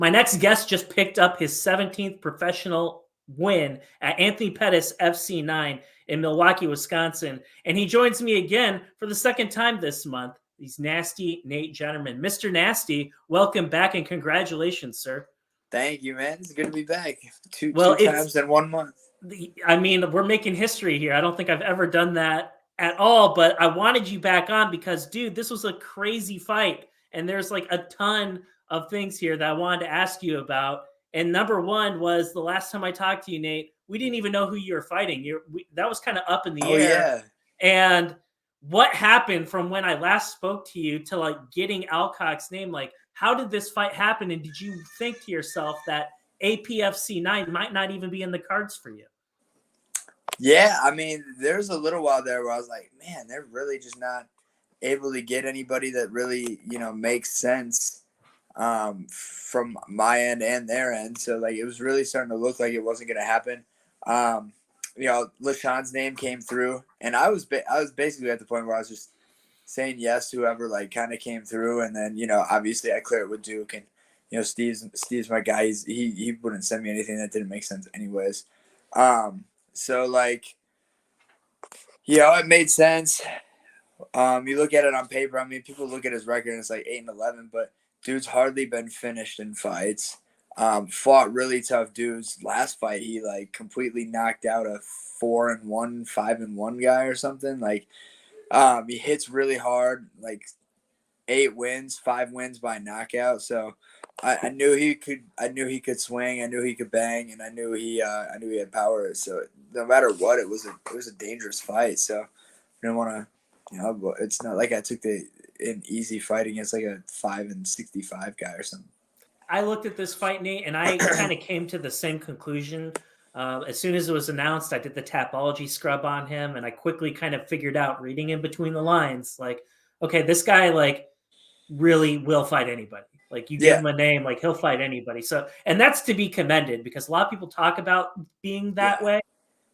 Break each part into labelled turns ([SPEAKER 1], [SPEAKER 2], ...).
[SPEAKER 1] My next guest just picked up his 17th professional win at Anthony Pettis FC9 in Milwaukee, Wisconsin. And he joins me again for the second time this month. He's Nasty Nate Jennerman. Mr. Nasty, welcome back and congratulations, sir.
[SPEAKER 2] Thank you, man. It's good to be back. Two
[SPEAKER 1] Well,
[SPEAKER 2] times in 1 month.
[SPEAKER 1] I mean, we're making history here. I don't think I've ever done that at all, but I wanted you back on because, dude, this was a crazy fight. And there's like a ton of things here that I wanted to ask you about. And number one was the last time I talked to you, Nate, we didn't even know who you were fighting. That was kind of up in the air.
[SPEAKER 2] Yeah.
[SPEAKER 1] And what happened from when I last spoke to you to like getting Alcock's name? Like, how did this fight happen? And did you think to yourself that APFC 9 might not even be in the cards for you?
[SPEAKER 2] Yeah, I mean, there's a little while there where I was like, man, they're really just not able to get anybody that really, makes sense from my end and their end. So, like, it was really starting to look like it wasn't going to happen. LaShawn's name came through, and I was basically at the point where I was just saying yes to whoever, like, kind of came through. And then, obviously I clear it with Duke, and, Steve's my guy. He wouldn't send me anything that didn't make sense anyways. So, like, it made sense. You look at it on paper. I mean, people look at his record and it's like 8-11, but dude's hardly been finished in fights. Fought really tough dudes. Last fight, he like completely knocked out a 4-1, 5-1 guy or something. Like, he hits really hard. Like 8 wins, 5 wins by knockout. So I knew he could. I knew he could swing. I knew he could bang, and I knew he had power. So no matter what, it was a dangerous fight. So I didn't want to, it's not like I took an easy fight against like a 5-65 guy or something.
[SPEAKER 1] I looked at this fight, Nate, and I kind of came to the same conclusion. As soon as it was announced, I did the Tapology scrub on him, and I quickly kind of figured out, reading in between the lines, like, okay, this guy like really will fight anybody. Like, you give him a name, like he'll fight anybody. So, and that's to be commended because a lot of people talk about being that way,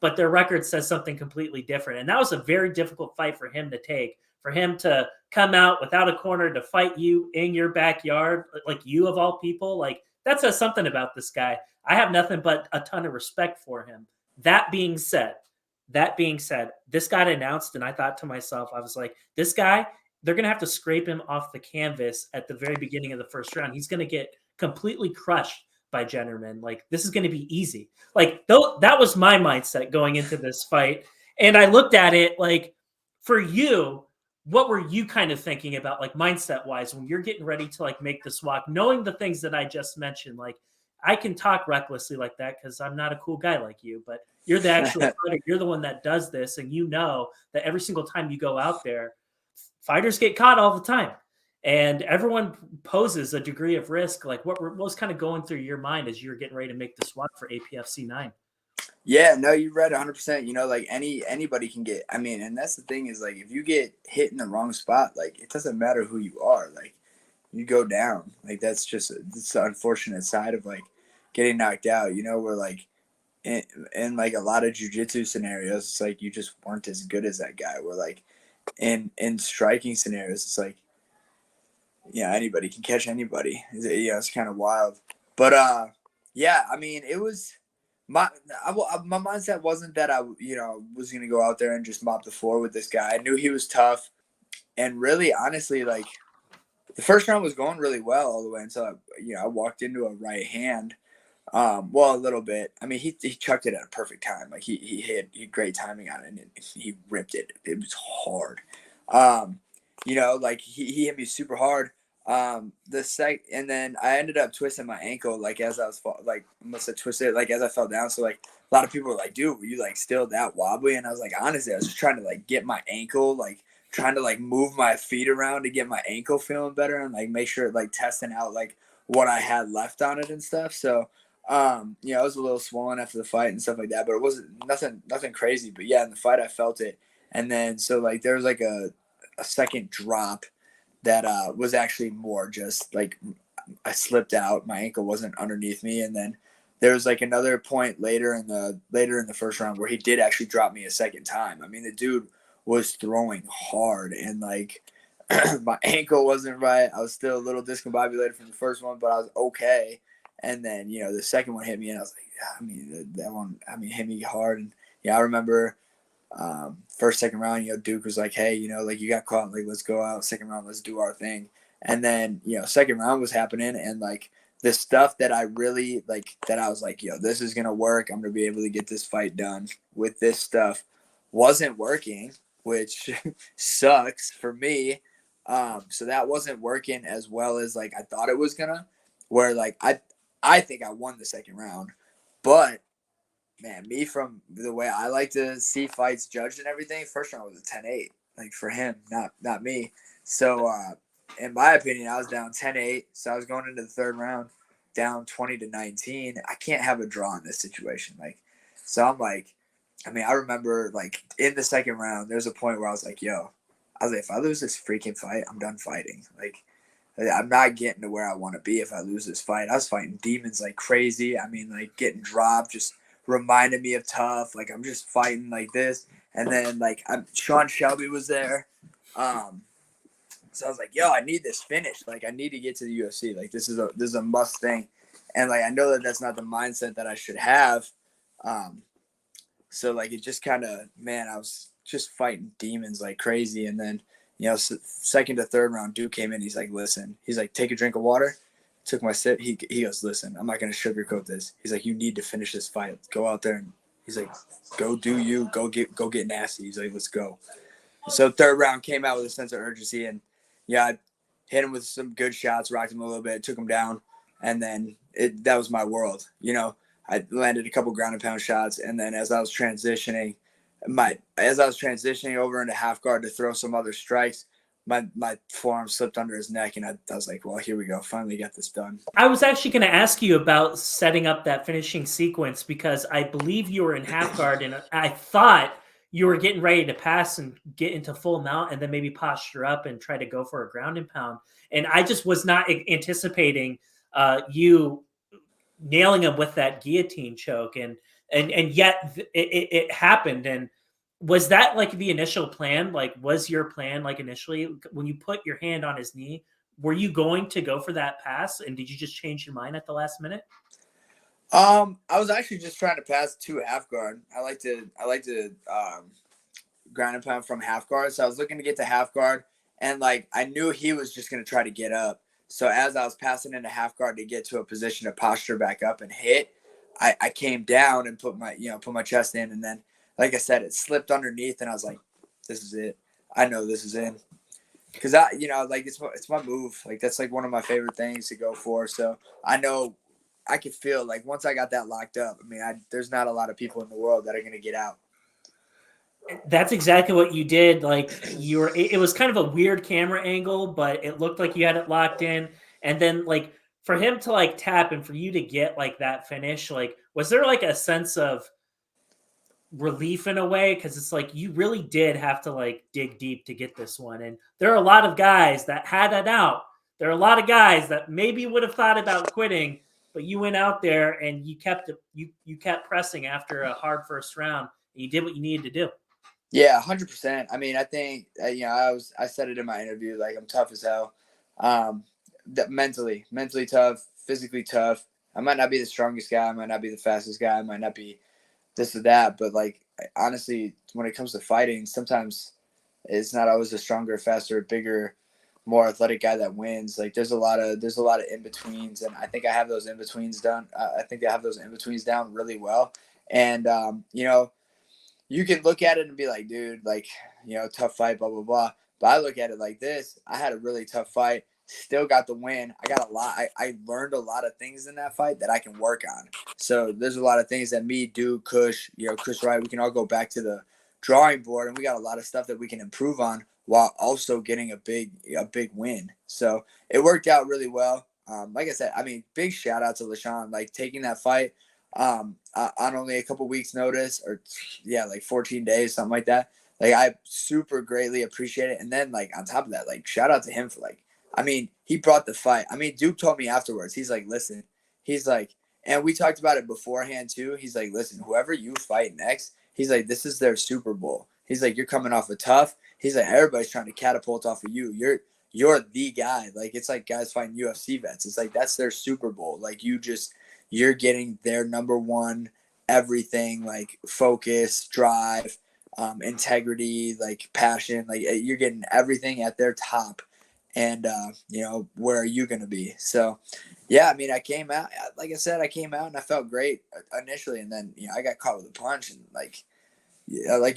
[SPEAKER 1] but their record says something completely different. And that was a very difficult fight for him to take, for him to come out without a corner to fight you in your backyard, like you of all people. Like, that says something about this guy. I have nothing but a ton of respect for him. That being said, this got announced, and I thought to myself, I was like, this guy, they're going to have to scrape him off the canvas at the very beginning of the first round. He's going to get completely crushed by Jennerman. Like, this is going to be easy. Like, that was my mindset going into this fight. And I looked at it like, for you, what were you kind of thinking about, like, mindset wise, when you're getting ready to like make this walk, knowing the things that I just mentioned? Like, I can talk recklessly like that because I'm not a cool guy like you, but you're the actual fighter. You're the one that does this. And you know that every single time you go out there, fighters get caught all the time, and everyone poses a degree of risk. Like, what was kind of going through your mind as you were getting ready to make the swap for APFC 9?
[SPEAKER 2] Yeah, no, you read 100%. Like anybody can get. I mean, and that's the thing is, like, if you get hit in the wrong spot, like, it doesn't matter who you are. Like, you go down. Like, that's just the unfortunate side of like getting knocked out. Where like in like a lot of jiu-jitsu scenarios, it's like you just weren't as good as that guy. Where like in striking scenarios, it's like, anybody can catch anybody. It's kind of wild. But I mean, it was my mindset wasn't that I was gonna go out there and just mop the floor with this guy. I knew he was tough, and really, honestly, like, the first round was going really well all the way until I walked into a right hand. Well, a little bit. I mean, he chucked it at a perfect time. Like, he had great timing on it, and he ripped it. It was hard. Like, he hit me super hard. And then I ended up twisting my ankle, like, as I was like, must have twisted it, like, as I fell down. So like, a lot of people were like, dude, were you like still that wobbly? And I was like, honestly, I was just trying to like get my ankle, like trying to like move my feet around to get my ankle feeling better and like make sure, like, testing out like what I had left on it and stuff. So I was a little swollen after the fight and stuff like that, but it wasn't nothing crazy. But yeah, in the fight I felt it. And then so like there was like a second drop that was actually more just like I slipped out, my ankle wasn't underneath me, and then there was like another point later in the first round where he did actually drop me a second time. I mean, the dude was throwing hard, and like my ankle wasn't right. I was still a little discombobulated from the first one, but I was okay. And then, you know, the second one hit me, and I was like, yeah, I mean, that one, I mean, hit me hard. And yeah, I remember first, second round, you know, Duke was like, hey, you know, like you got caught, like let's go out. Second round, let's do our thing. And then, you know, second round was happening, and like the stuff that I really like, that I was like, yo, this is gonna work. I'm gonna be able to get this fight done with this stuff, wasn't working, which sucks for me. So that wasn't working as well as like I thought it was gonna. Where like I think I won the second round, but man, me from the way I like to see fights judged and everything, first round was a 10-8, like for him, not me. So in my opinion, I was down 10-8. So I was going into the third round down 20-19. I can't have a draw in this situation. Like, so I'm like, I mean, I remember like in the second round, there's a point where I was like, yo, I was like, if I lose this freaking fight, I'm done fighting. Like, I'm not getting to where I want to be if I lose this fight. I was fighting demons like crazy. I mean, like getting dropped just reminded me of tough. Like I'm just fighting like this. And then like Sean Shelby was there. So I was like, yo, I need this finish. Like I need to get to the UFC. Like this is a must thing. And like I know that that's not the mindset that I should have. So like it just kind of, man, I was just fighting demons like crazy. And then, you know, second to third round, Duke came in. He's like, listen, he's like, take a drink of water. Took my sip. He goes, listen, I'm not going to sugarcoat this. He's like, you need to finish this fight. Go out there. And he's like, go do you, go get nasty. He's like, let's go. So third round came out with a sense of urgency. And yeah, I hit him with some good shots, rocked him a little bit, took him down. And then that was my world. You know, I landed a couple ground and pound shots. And then as I was transitioning over into half guard to throw some other strikes, my forearm slipped under his neck, and I was like, well, here we go. Finally got this done.
[SPEAKER 1] I was actually going to ask you about setting up that finishing sequence because I believe you were in half guard, and I thought you were getting ready to pass and get into full mount and then maybe posture up and try to go for a ground and pound. And I just was not anticipating you nailing him with that guillotine choke. And yet it happened. And was that like the initial plan? Like, was your plan like initially when you put your hand on his knee, were you going to go for that pass? And did you just change your mind at the last minute?
[SPEAKER 2] I was actually just trying to pass to half guard. I like to ground and pound from half guard. So I was looking to get to half guard, and like I knew he was just going to try to get up. So as I was passing into half guard to get to a position to posture back up and hit, I came down and put my chest in, and then like I said, it slipped underneath, and I was like, this is it. I know this is in. Because like it's my move. Like that's like one of my favorite things to go for. So I know I could feel like once I got that locked up. I mean, there's not a lot of people in the world that are gonna get out.
[SPEAKER 1] That's exactly what you did. Like it was kind of a weird camera angle, but it looked like you had it locked in. And then like for him to like tap and for you to get like that finish, like was there like a sense of relief in a way? Because it's like you really did have to like dig deep to get this one. And there are a lot of guys that had it out. There are a lot of guys that maybe would have thought about quitting, but you went out there and you kept pressing after a hard first round and you did what you needed to do.
[SPEAKER 2] Yeah, 100%. I mean, I think I said it in my interview. Like I'm tough as hell. Mentally tough, physically tough. I might not be the strongest guy. I might not be the fastest guy. I might not be this or that. But like honestly, when it comes to fighting, sometimes it's not always the stronger, faster, bigger, more athletic guy that wins. Like there's a lot of in betweens, and I think I have those in betweens done. I think I have those in betweens down really well. And you can look at it and be like, dude, like, tough fight, blah, blah, blah. But I look at it like this. I had a really tough fight, still got the win. I got a lot. I learned a lot of things in that fight that I can work on. So there's a lot of things that me, Duke, Kush, Chris Wright, we can all go back to the drawing board, and we got a lot of stuff that we can improve on while also getting a big win. So it worked out really well. Like I said, I mean, big shout out to LaShawn, like taking that fight on only a couple weeks notice, or like 14 days, something like that. Like I super greatly appreciate it. And then like on top of that, like shout out to him for like, I mean, he brought the fight. I mean, Duke told me afterwards, he's like, listen, he's like, and we talked about it beforehand too. He's like, listen, whoever you fight next, he's like, this is their Super Bowl. He's like, you're coming off a tough. He's like, everybody's trying to catapult off of you. you're the guy. Like, it's like guys fighting UFC vets. It's like that's their Super Bowl. Like, you're getting their number one everything, like focus, drive, integrity, like passion. Like, you're getting everything at their top. And where are you gonna be? So yeah, I mean, I came out, like I said, I came out and I felt great initially, and then I got caught with a punch, and like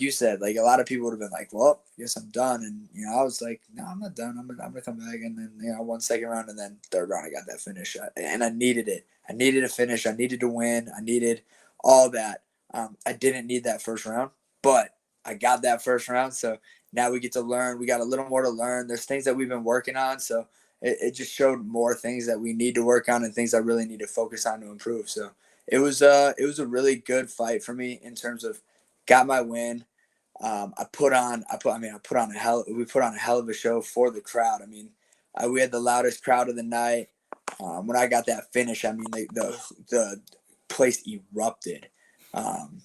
[SPEAKER 2] you said, like a lot of people would have been like, well, I guess I'm done. And, I was like, no, I'm not done. I'm going to come back. And then, one second round, and then third round, I got that finish. And I needed it. I needed a finish. I needed to win. I needed all that. I didn't need that first round, but I got that first round. So now we get to learn. We got a little more to learn. There's things that we've been working on. So it just showed more things that we need to work on and things I really need to focus on to improve. So it was a really good fight for me in terms of, got my win. We put on a hell of a show for the crowd. I mean, we had the loudest crowd of the night. When I got that finish, I mean, the place erupted. And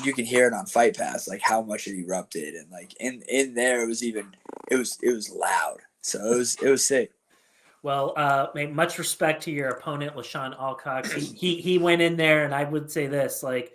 [SPEAKER 2] you can hear it on Fight Pass, like how much it erupted, and like in there, it was loud. So it was sick.
[SPEAKER 1] Well, much respect to your opponent, LaShawn Alcox. He went in there, and I would say this, like,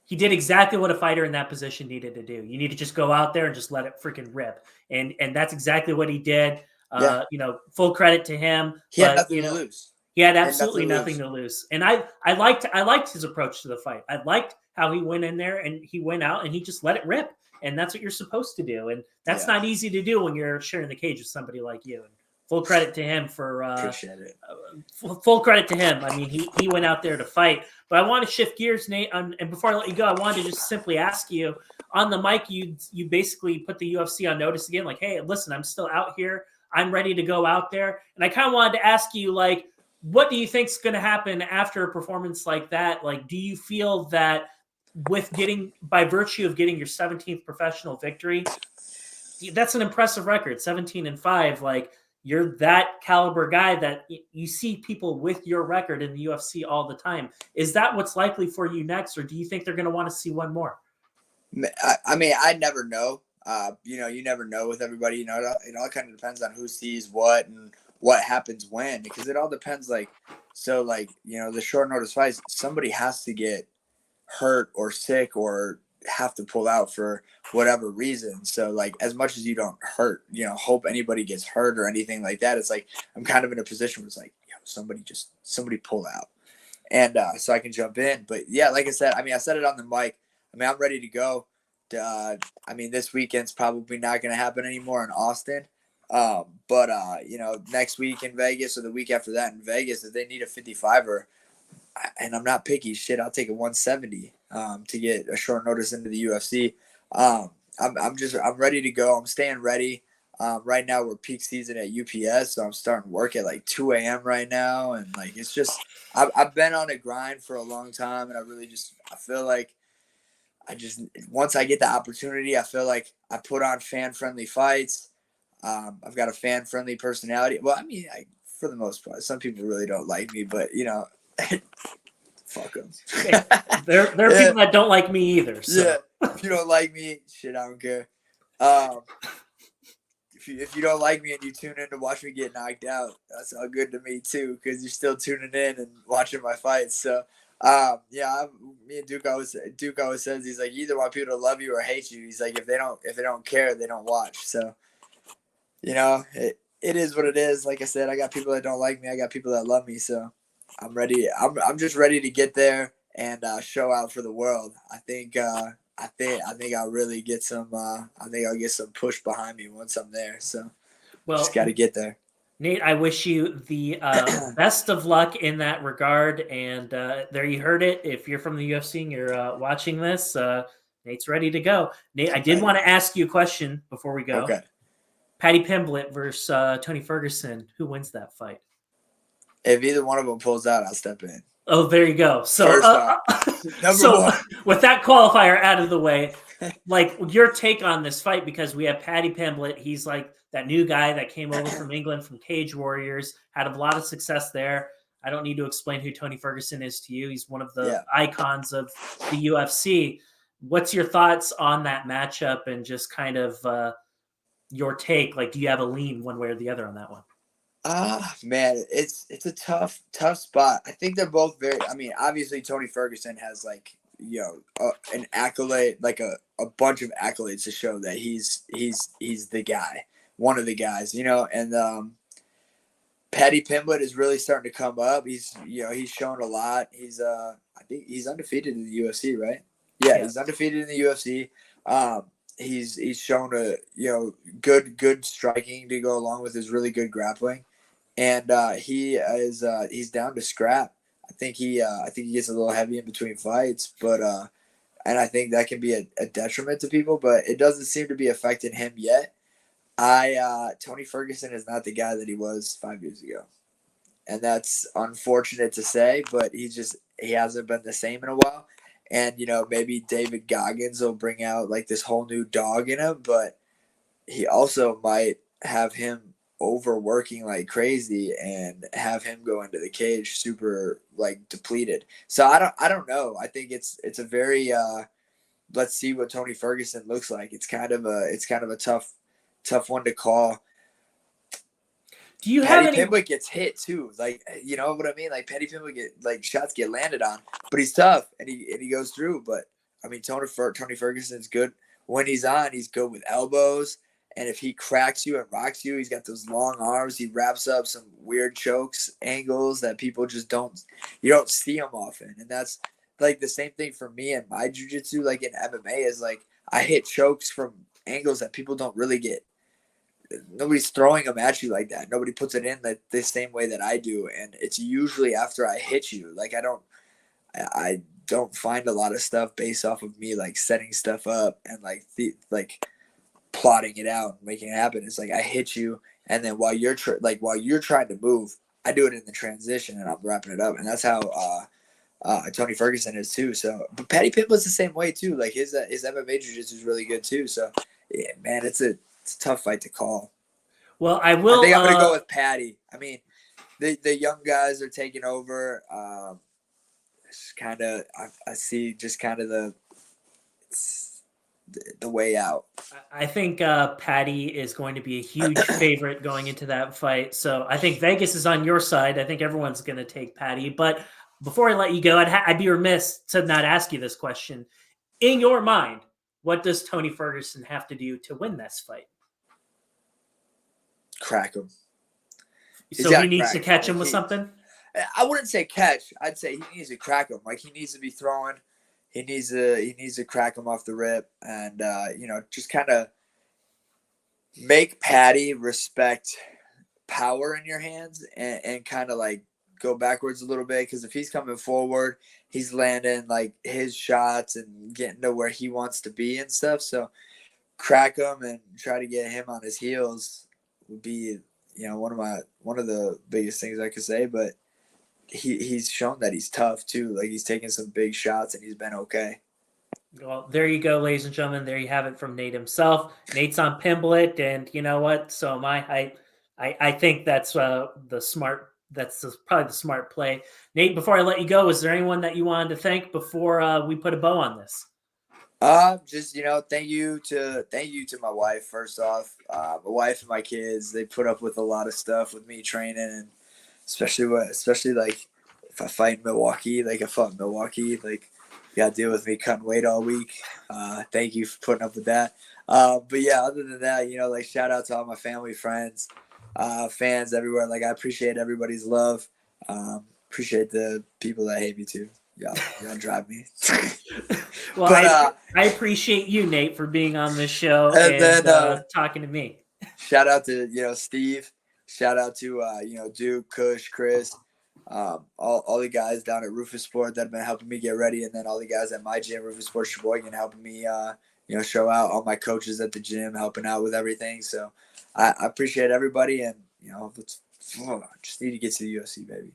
[SPEAKER 1] he did exactly what a fighter in that position needed to do. You need to just go out there and just let it freaking rip. And that's exactly what he did.
[SPEAKER 2] Yeah.
[SPEAKER 1] Full credit to him.
[SPEAKER 2] He had nothing to lose.
[SPEAKER 1] He had absolutely nothing to lose. And I liked his approach to the fight. I liked how he went in there and he went out and he just let it rip. And that's what you're supposed to do. And that's not easy to do when you're sharing the cage with somebody like you. And full credit to him for
[SPEAKER 2] appreciate it.
[SPEAKER 1] Full credit to him. I mean, he went out there to fight. But I want to shift gears, Nate. And before I let you go, I wanted to just simply ask you, on the mic, you basically put the UFC on notice again, like, hey, listen, I'm still out here. I'm ready to go out there. And I kind of wanted to ask you, like, what do you think is going to happen after a performance like that? Like, do you feel that by virtue of getting your 17th professional victory, that's an impressive record, 17-5, like, you're that caliber guy that you see people with your record in the UFC all the time. Is that what's likely for you next, or do you think they're going to want to see one more?
[SPEAKER 2] I mean, I never know. You never know with everybody. It all kind of depends on who sees what and what happens when, because it all depends. The short notice fights, somebody has to get hurt or sick or have to pull out for whatever reason. So like, as much as you don't hope anybody gets hurt or anything like that, it's like I'm kind of in a position where it's like, somebody pull out, and so I can jump in. But yeah, like I said, I mean, I said it on the mic. I mean, I'm ready to go. I mean, this weekend's probably not going to happen anymore in Austin. But next week in Vegas or the week after that in Vegas, if they need a 55er, and I'm not picky, shit, I'll take a 170 to get a short notice into the UFC. I'm ready to go. I'm staying ready. Right now we're peak season at UPS, so I'm starting work at like 2 a.m. right now, and like it's just I've been on a grind for a long time, and I feel like once I get the opportunity, I feel like I put on fan-friendly fights. I've got a fan-friendly personality. Well, I mean, for the most part, some people really don't like me, but fuck them.
[SPEAKER 1] There are people that don't like me either. So.
[SPEAKER 2] Yeah, if you don't like me, shit, I don't care. If you don't like me and you tune in to watch me get knocked out, that's all good to me too, because you're still tuning in and watching my fights. So, me and Duke always says, he's like, you either want people to love you or hate you. He's like, if they don't care, they don't watch. So, it is what it is. Like I said, I got people that don't like me. I got people that love me. So I'm ready. I'm just ready to get there and show out for the world. I think I'll really get some. I think I'll get some push behind me once I'm there. So, just got to get there.
[SPEAKER 1] Nate, I wish you the best of luck in that regard. And there you heard it. If you're from the UFC and you're watching this, Nate's ready to go. Nate, I did want to ask you a question before we go.
[SPEAKER 2] Okay.
[SPEAKER 1] Paddy Pimblett versus Tony Ferguson. Who wins that fight?
[SPEAKER 2] If either one of them pulls out, I'll step in.
[SPEAKER 1] Oh, there you go. So,
[SPEAKER 2] Number one.
[SPEAKER 1] With that qualifier out of the way, like your take on this fight, because we have Paddy Pimblett. He's like that new guy that came over from England from Cage Warriors, had a lot of success there. I don't need to explain who Tony Ferguson is to you. He's one of the icons of the UFC. What's your thoughts on that matchup and just kind of your take? Like, do you have a lean one way or the other on that one?
[SPEAKER 2] Man, it's a tough spot. I think they're both very. I mean, obviously Tony Ferguson has like an accolade, like a bunch of accolades to show that he's the guy, one of the guys, and Paddy Pimblett is really starting to come up. He's shown a lot. I think he's undefeated in the UFC, right? Yeah,
[SPEAKER 1] Yeah.
[SPEAKER 2] he's undefeated in the UFC. He's shown a good striking to go along with his really good grappling, and he's down to scrap. I think he gets a little heavy in between fights, but and I think that can be a detriment to people, but it doesn't seem to be affecting him yet. Tony Ferguson is not the guy that he was 5 years ago, and that's unfortunate to say, but he hasn't been the same in a while. And maybe David Goggins will bring out like this whole new dog in him, but he also might have him overworking like crazy and have him go into the cage super like depleted. So I don't know. I think it's a very let's see what Tony Ferguson looks like. It's kind of a tough one to call.
[SPEAKER 1] Do you have
[SPEAKER 2] Paddy
[SPEAKER 1] any?
[SPEAKER 2] Pimblett gets hit too, like you know what I mean. Like Paddy Pimblett shots get landed on, but he's tough and he goes through. But I mean, Tony Ferguson's good when he's on. He's good with elbows, and if he cracks you and rocks you, he's got those long arms. He wraps up some weird chokes angles that people just don't see him often, and that's like the same thing for me and my jiu-jitsu. Like in MMA, is like I hit chokes from angles that people don't really get. Nobody's throwing them at you like that. Nobody puts it in the same way that I do, and it's usually after I hit you. Like I don't find a lot of stuff based off of me like setting stuff up and like plotting it out and making it happen. It's like I hit you, and then while you're trying to move, I do it in the transition and I'm wrapping it up, and that's how Tony Ferguson is too. So, but Paddy Pimblett's the same way too. Like his MMA jiu-jitsu is really good too. So, yeah, man, it's a tough fight to call.
[SPEAKER 1] Well, I will.
[SPEAKER 2] I think I'm gonna go with Paddy. I mean, the young guys are taking over. It's kind of I see just kind of the way out.
[SPEAKER 1] I think Patty is going to be a huge favorite going into that fight. So I think Vegas is on your side. I think everyone's going to take Patty. But before I let you go, I'd be remiss to not ask you this question. In your mind, what does Tony Ferguson have to do to win this fight?
[SPEAKER 2] Crack him.
[SPEAKER 1] So he needs to catch him with something?
[SPEAKER 2] I wouldn't say catch. I'd say he needs to crack him. Like he needs to be throwing. He needs to crack him off the rip, and just kind of make Patty respect power in your hands, and kind of like go backwards a little bit, because if he's coming forward, he's landing like his shots and getting to where he wants to be and stuff. So crack him and try to get him on his heels would be one of the biggest things I could say. But he's shown that he's tough too. Like he's taken some big shots and he's been okay.
[SPEAKER 1] Well, there you go, ladies and gentlemen. There you have it from Nate himself. Nate's on Pimblett, and you know what? So am I. I think that's the smart. That's probably the smart play. Nate, before I let you go, is there anyone that you wanted to thank before we put a bow on this?
[SPEAKER 2] Just thank you to my wife first off. My wife and my kids, they put up with a lot of stuff with me training, and especially like if I fight in Milwaukee, like I fought in Milwaukee, like you gotta deal with me cutting weight all week. Thank you for putting up with that. But yeah, other than that, like shout out to all my family, friends, fans everywhere. Like I appreciate everybody's love. Appreciate the people that hate me too. Y'all drive me.
[SPEAKER 1] Well, but, I appreciate you, Nate, for being on this show and then, talking to me.
[SPEAKER 2] Shout out to Steve. Shout out to Duke, Kush, Chris, all the guys down at Rufus Sport that have been helping me get ready, and then all the guys at my gym, Rufus Sport Sheboygan, helping me show out. All my coaches at the gym helping out with everything. So I appreciate everybody, and just need to get to the UFC, baby.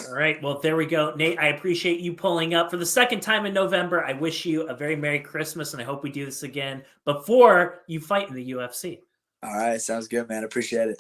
[SPEAKER 1] All right. Well, there we go. Nate, I appreciate you pulling up for the second time in November. I wish you a very Merry Christmas, and I hope we do this again before you fight in the UFC.
[SPEAKER 2] All right. Sounds good, man. Appreciate it.